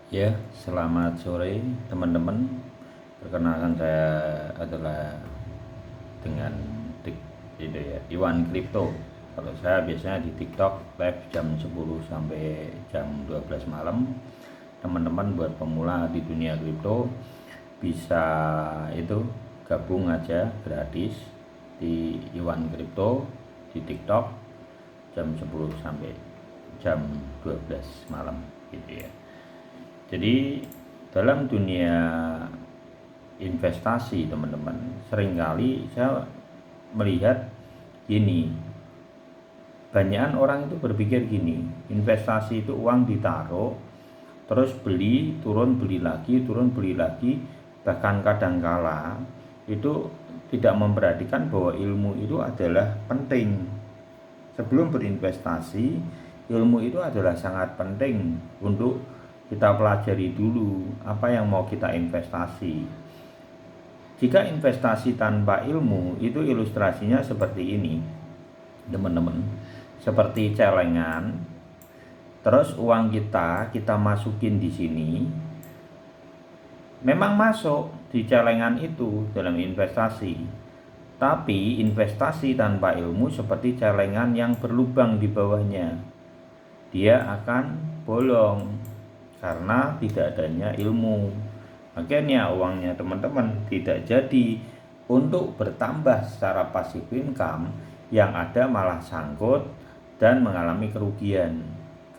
Ya, selamat sore teman-teman. Perkenalkan saya adalah dengan itu ya, Iwan Kripto. Kalau saya biasanya di TikTok live jam 10 sampai jam 12 malam. Teman-teman buat pemula di dunia kripto bisa itu gabung aja gratis di Iwan Kripto di TikTok jam 10 sampai jam 12 malam gitu ya. Jadi dalam dunia investasi teman-teman, seringkali saya melihat gini, banyakan orang itu berpikir gini, investasi itu uang ditaruh, terus beli lagi, turun beli lagi, bahkan kadangkala itu tidak memperhatikan bahwa ilmu itu adalah penting. Sebelum berinvestasi, ilmu itu adalah sangat penting untuk kita pelajari dulu apa yang mau kita investasi. Jika investasi tanpa ilmu, itu ilustrasinya seperti ini, teman-teman. Seperti celengan, terus uang kita masukin di sini, memang masuk di celengan itu dalam investasi. Tapi investasi tanpa ilmu seperti celengan yang berlubang di bawahnya, dia akan bolong karena tidak adanya ilmu. Akhirnya uangnya teman-teman tidak jadi untuk bertambah secara pasif income, yang ada malah sangkut dan mengalami kerugian.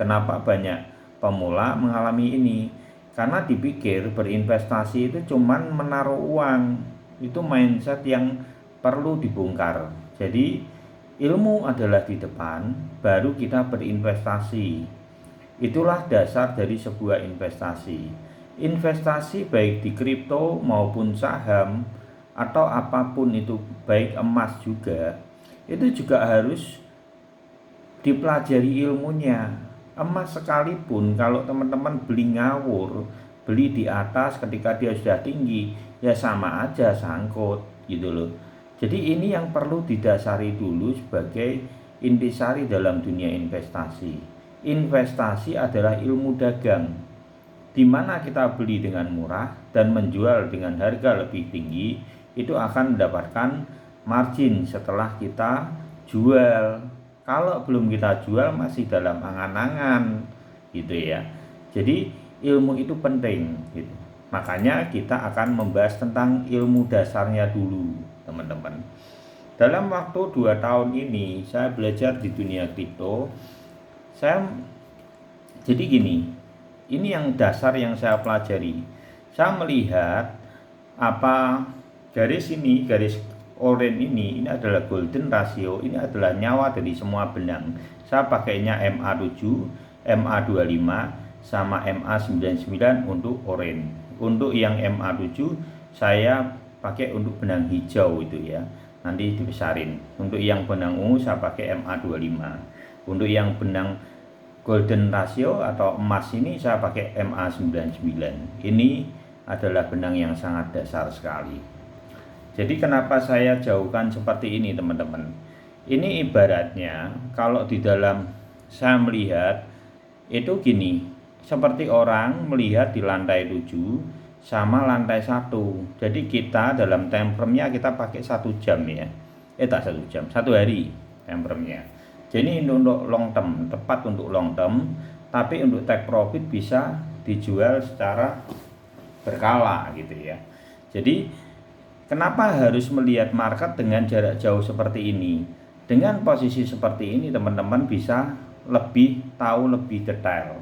Kenapa banyak pemula mengalami ini? Karena dipikir berinvestasi itu cuman menaruh uang. Itu mindset yang perlu dibongkar. Jadi ilmu adalah di depan, baru kita berinvestasi. Itulah dasar dari sebuah investasi. Investasi baik di kripto maupun saham atau apapun itu, baik emas juga, itu juga harus dipelajari ilmunya. Emas sekalipun kalau teman-teman beli ngawur, beli di atas ketika dia sudah tinggi, ya sama aja sangkut gitu loh. Jadi ini yang perlu didasari dulu sebagai intisari dalam dunia investasi. Investasi adalah ilmu dagang, di mana kita beli dengan murah dan menjual dengan harga lebih tinggi, itu akan mendapatkan margin setelah kita jual. Kalau belum kita jual masih dalam angan-angan gitu ya. Jadi ilmu itu penting gitu. Makanya kita akan membahas tentang ilmu dasarnya dulu, teman-teman. Dalam waktu 2 tahun ini saya belajar di dunia kripto. Saya jadi gini, ini yang dasar yang saya pelajari. Saya melihat apa garis ini, garis oranye ini adalah golden ratio, ini adalah nyawa dari semua benang. Saya pakainya MA7, MA25 sama MA99 untuk oranye. Untuk yang MA7 saya pakai untuk benang hijau itu ya, nanti dibesarin. Untuk yang benang ungu saya pakai MA25. Untuk yang benang golden ratio atau emas ini saya pakai MA99. Ini adalah benang yang sangat dasar sekali. Jadi kenapa saya jauhkan seperti ini teman-teman? Ini ibaratnya kalau di dalam saya melihat itu gini, seperti orang melihat di lantai 7 sama lantai 1. Jadi kita dalam time frame-nya kita pakai 1 jam ya. Tak 1 jam, 1 hari time frame-nya. Jadi untuk long term, tepat untuk long term, tapi untuk take profit bisa dijual secara berkala gitu ya. Jadi kenapa harus melihat market dengan jarak jauh seperti ini? Dengan posisi seperti ini teman-teman bisa lebih tahu lebih detail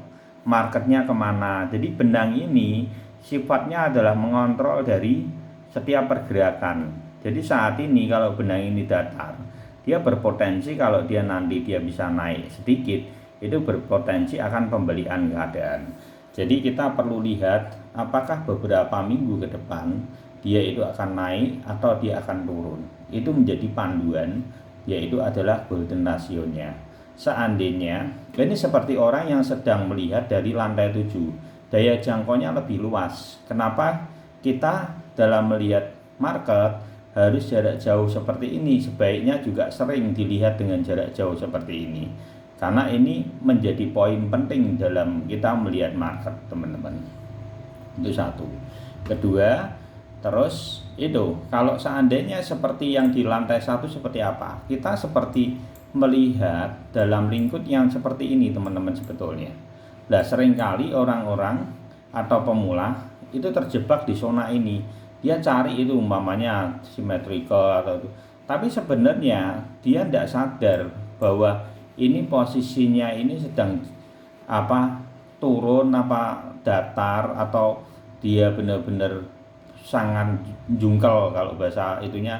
marketnya kemana. Jadi benang ini sifatnya adalah mengontrol dari setiap pergerakan. Jadi saat ini kalau benang ini datar, dia berpotensi kalau dia nanti dia bisa naik sedikit, itu berpotensi akan pembelian keadaan. Jadi kita perlu lihat apakah beberapa minggu ke depan dia itu akan naik atau dia akan turun. Itu menjadi panduan, yaitu adalah golden ratio-nya. Seandainya ini seperti orang yang sedang melihat dari lantai 7, daya jangkaunya lebih luas. Kenapa kita dalam melihat market harus jarak jauh seperti ini? Sebaiknya juga sering dilihat dengan jarak jauh seperti ini. Karena ini menjadi poin penting dalam kita melihat market, teman-teman. Itu satu. Kedua, terus itu kalau seandainya seperti yang di lantai satu seperti apa? Kita seperti melihat dalam lingkup yang seperti ini, teman-teman, sebetulnya. Nah, seringkali orang-orang atau pemula itu terjebak di zona ini. Dia cari itu umpamanya symmetrical atau itu. Tapi sebenarnya dia tidak sadar bahwa ini posisinya ini sedang turun, datar, atau dia benar-benar sangat jungkel, kalau bahasa itunya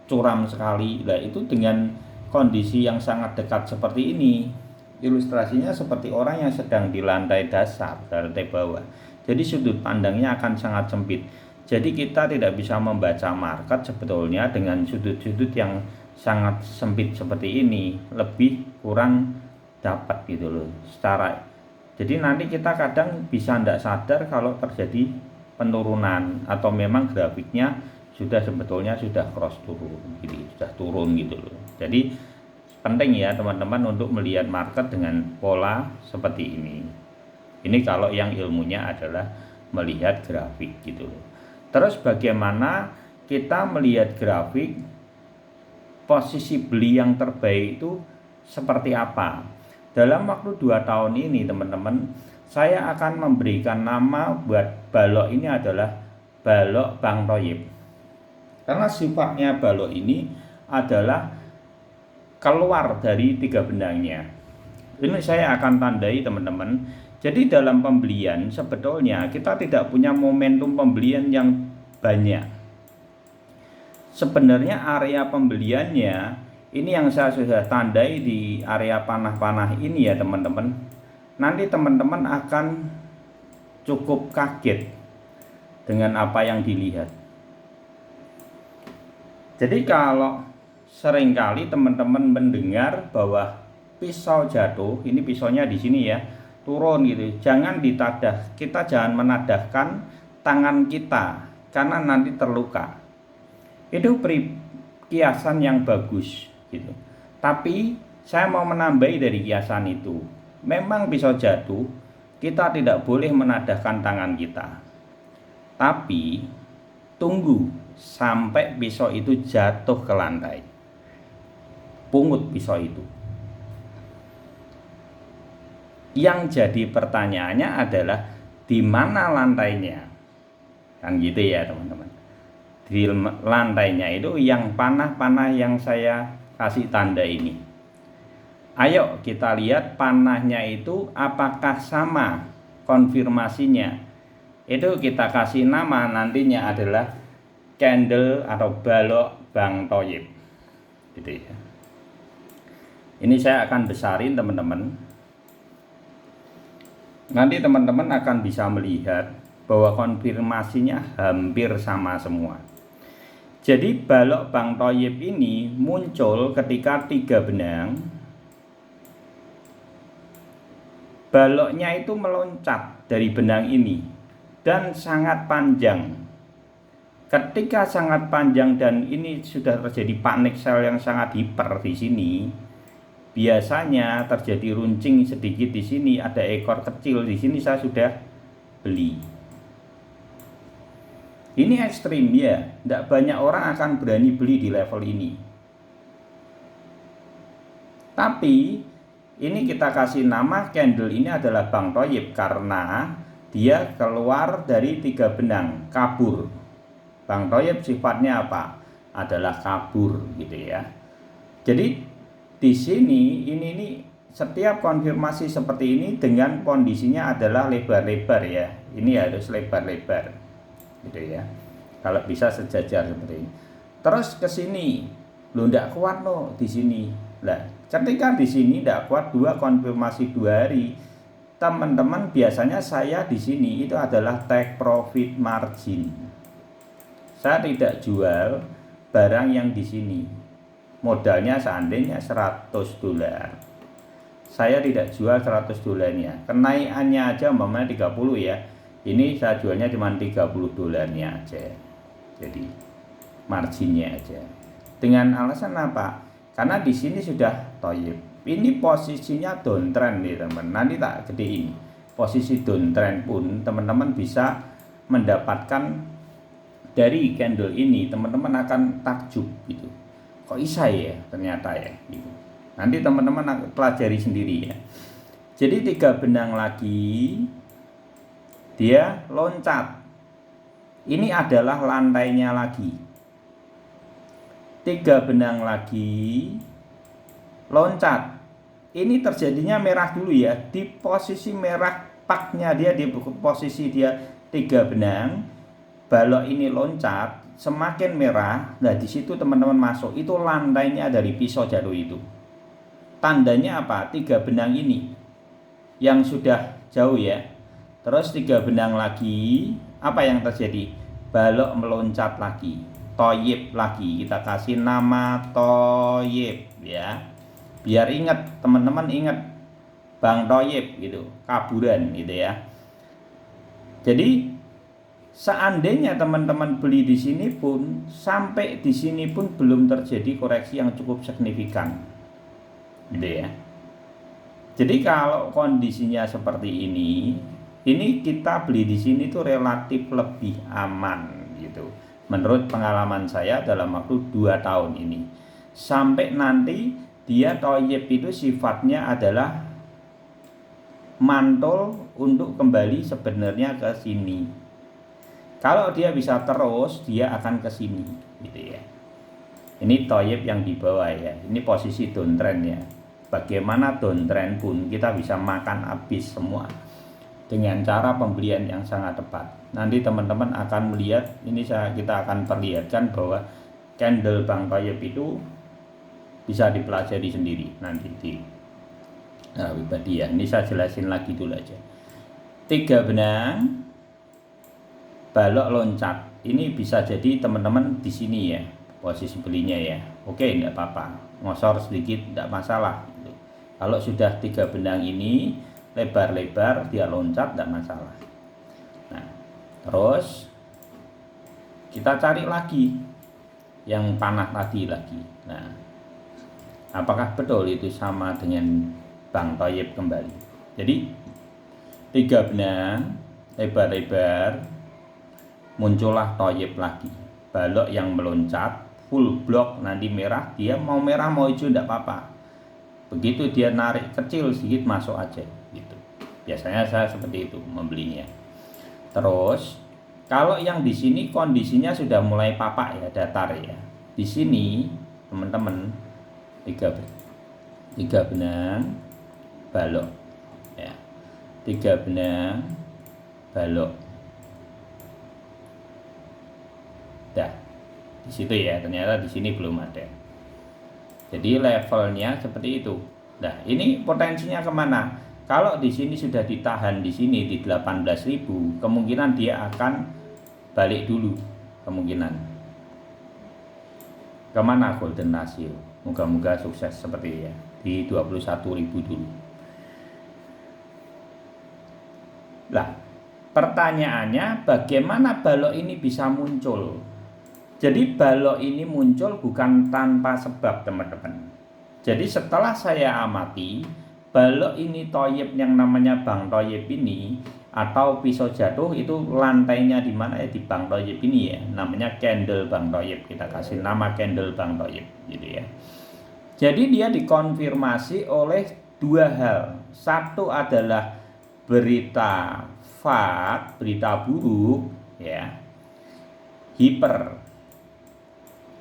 curam sekali. Nah, itu dengan kondisi yang sangat dekat seperti ini, ilustrasinya seperti orang yang sedang di lantai dasar, lantai bawah. Jadi sudut pandangnya akan sangat sempit. Jadi kita tidak bisa membaca market sebetulnya dengan sudut-sudut yang sangat sempit seperti ini, lebih kurang dapat gitu loh secara. Jadi nanti kita kadang bisa tidak sadar kalau terjadi penurunan atau memang grafiknya sebetulnya sudah cross turun, gitu, sudah turun gitu loh. Jadi penting ya teman-teman untuk melihat market dengan pola seperti ini. Ini kalau yang ilmunya adalah melihat grafik gitu loh. Terus bagaimana kita melihat grafik posisi beli yang terbaik itu seperti apa? Dalam waktu 2 tahun ini, teman-teman, saya akan memberikan nama buat balok ini adalah balok Bang Thoyib. Karena sifatnya balok ini adalah keluar dari 3 benangnya. Ini saya akan tandai, teman-teman. Jadi dalam pembelian sebetulnya kita tidak punya momentum pembelian yang banyak. Sebenarnya area pembeliannya ini yang saya sudah tandai di area panah-panah ini ya, teman-teman. Nanti teman-teman akan cukup kaget dengan apa yang dilihat. Jadi kalau seringkali teman-teman mendengar bahwa pisau jatuh, ini pisaunya di sini ya, turun gitu. Jangan ditadah, kita jangan menadahkan tangan kita karena nanti terluka. Itu kiasan yang bagus gitu. Tapi saya mau menambahi dari kiasan itu. Memang pisau jatuh, kita tidak boleh menadahkan tangan kita. Tapi tunggu sampai pisau itu jatuh ke lantai. Pungut pisau itu. Yang jadi pertanyaannya adalah di mana lantainya, kan gitu ya teman-teman. Di lantainya itu yang panah-panah yang saya kasih tanda ini. Ayo kita lihat panahnya itu apakah sama konfirmasinya. Itu kita kasih nama nantinya adalah candle atau balok Bang Thoyib, gitu ya. Ini saya akan besarin, teman-teman. Nanti teman-teman akan bisa melihat bahwa konfirmasinya hampir sama semua. Jadi balok Bang Thoyib ini muncul ketika 3 benang. Baloknya itu meloncat dari benang ini dan sangat panjang. Ketika sangat panjang dan ini sudah terjadi panic sell yang sangat hiper di sini, biasanya terjadi runcing sedikit di sini, ada ekor kecil di sini, saya sudah beli. Ini ekstrim ya, tidak banyak orang akan berani beli di level ini. Tapi ini kita kasih nama candle ini adalah Bang Thoyib karena dia keluar dari 3 benang, kabur. Bang Thoyib sifatnya apa? Adalah kabur gitu ya. Jadi di sini ini setiap konfirmasi seperti ini dengan kondisinya adalah lebar-lebar ya. Ini harus lebar-lebar, gitu ya. Kalau bisa sejajar seperti ini. Terus ke sini, lo ndak kuat lo di sini. Lah, ketika di sini ndak kuat 2 konfirmasi 2 hari, teman-teman biasanya saya di sini itu adalah take profit margin. Saya tidak jual barang yang di sini. Modalnya seandainya $100, saya tidak jual $100-nya. Kenaikannya aja umpamanya 30 ya. Ini saya jualnya cuma $30-nya aja. Jadi marginnya aja. Dengan alasan apa? Karena di sini sudah Thoyib. Ini posisinya downtrend nih teman. Nanti tak gedein. Posisi downtrend pun teman-teman bisa mendapatkan dari candle ini, teman-teman akan takjub gitu. Kok bisa ya ternyata ya gitu. Nanti teman-teman pelajari sendiri ya. Jadi 3 benang lagi dia loncat. Ini adalah lantainya lagi. 3 benang lagi loncat. Ini terjadinya merah dulu ya. Di posisi merah paknya dia, di posisi dia 3 benang, balok ini loncat, semakin merah. Nah, di situ teman-teman masuk. Itu lantainya dari pisau jatuh itu. Tandanya apa? 3 benang ini yang sudah jauh ya. Terus 3 benang lagi, apa yang terjadi? Balok meloncat lagi. Toyib lagi, kita kasih nama Toyib ya, biar ingat, teman-teman ingat Bang Toyib gitu, kaburan gitu ya. Jadi seandainya teman-teman beli di sini pun, sampai di sini pun belum terjadi koreksi yang cukup signifikan gitu ya. Jadi kalau kondisinya seperti ini kita beli di sini tuh relatif lebih aman gitu. Menurut pengalaman saya dalam waktu 2 tahun ini. Sampai nanti dia Toyib itu sifatnya adalah mantul untuk kembali sebenarnya ke sini. Kalau dia bisa terus, dia akan ke sini gitu ya. Ini Toyib yang di bawah ya. Ini posisi downtrend ya. Bagaimana downtrend pun kita bisa makan habis semua dengan cara pembelian yang sangat tepat. Nanti teman-teman akan melihat, ini kita akan perlihatkan bahwa candle Bang Toyib itu bisa dipelajari sendiri nanti di pribadi ya. Ini saya jelasin lagi dulu aja. 3 benang, balok loncat. Ini bisa jadi teman-teman di sini ya, posisi belinya ya. Oke, enggak apa-apa. Ngosor sedikit enggak masalah gitu. Kalau sudah 3 benang ini lebar-lebar dia loncat enggak masalah. Nah, terus kita cari lagi yang panah tadi lagi. Nah, apakah betul itu sama dengan Bang Toyib kembali? Jadi 3 benang lebar-lebar, muncullah Toyib lagi. Balok yang meloncat full block, nanti merah, dia mau merah mau hijau enggak apa-apa. Begitu dia narik kecil sedikit masuk aja gitu. Biasanya saya seperti itu membelinya. Terus kalau yang di sini kondisinya sudah mulai papak ya, datar ya. Di sini teman-teman 3 benang balok ya. 3 benang balok. Dah. Di situ ya, ternyata di sini belum ada. Jadi levelnya seperti itu. Nah, ini potensinya kemana? Kalau di sini sudah ditahan di sini di 18.000, kemungkinan dia akan balik dulu, kemungkinan. Kemana golden ratio? Moga-moga sukses seperti ya, di 21.000 dulu. Lah, pertanyaannya bagaimana balok ini bisa muncul? Jadi balok ini muncul bukan tanpa sebab teman-teman. Jadi setelah saya amati, balok ini Toyib yang namanya Bang Toyib ini atau pisau jatuh itu lantainya di mana ya, di Bang Toyib ini ya, namanya candle Bang Toyib, kita kasih nama candle Bang Toyib gitu ya. Jadi dia dikonfirmasi oleh 2 hal. Satu adalah berita FAD, berita buruk ya, hiper,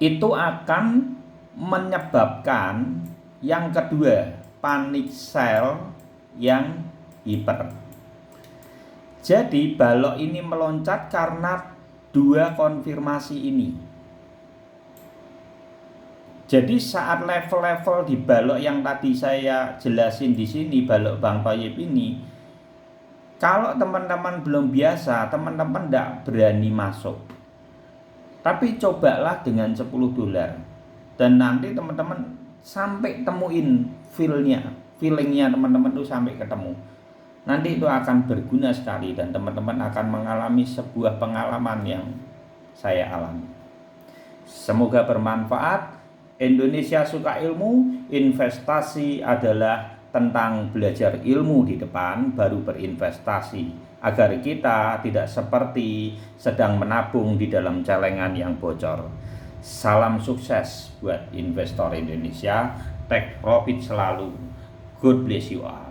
itu akan menyebabkan yang kedua panic sell yang hiper. Jadi balok ini meloncat karena 2 konfirmasi ini. Jadi saat level-level di balok yang tadi saya jelasin di sini, balok Bang Toyib ini, kalau teman-teman belum biasa, teman-teman tidak berani masuk. Tapi cobalah dengan $10. Dan nanti teman-teman sampai temuin feelingnya teman-teman tuh sampai ketemu. Nanti itu akan berguna sekali dan teman-teman akan mengalami sebuah pengalaman yang saya alami. Semoga bermanfaat. Indonesia suka ilmu, investasi adalah tentang belajar ilmu di depan baru berinvestasi, agar kita tidak seperti sedang menabung di dalam celengan yang bocor. Salam sukses buat investor Indonesia, take profit selalu. God bless you all.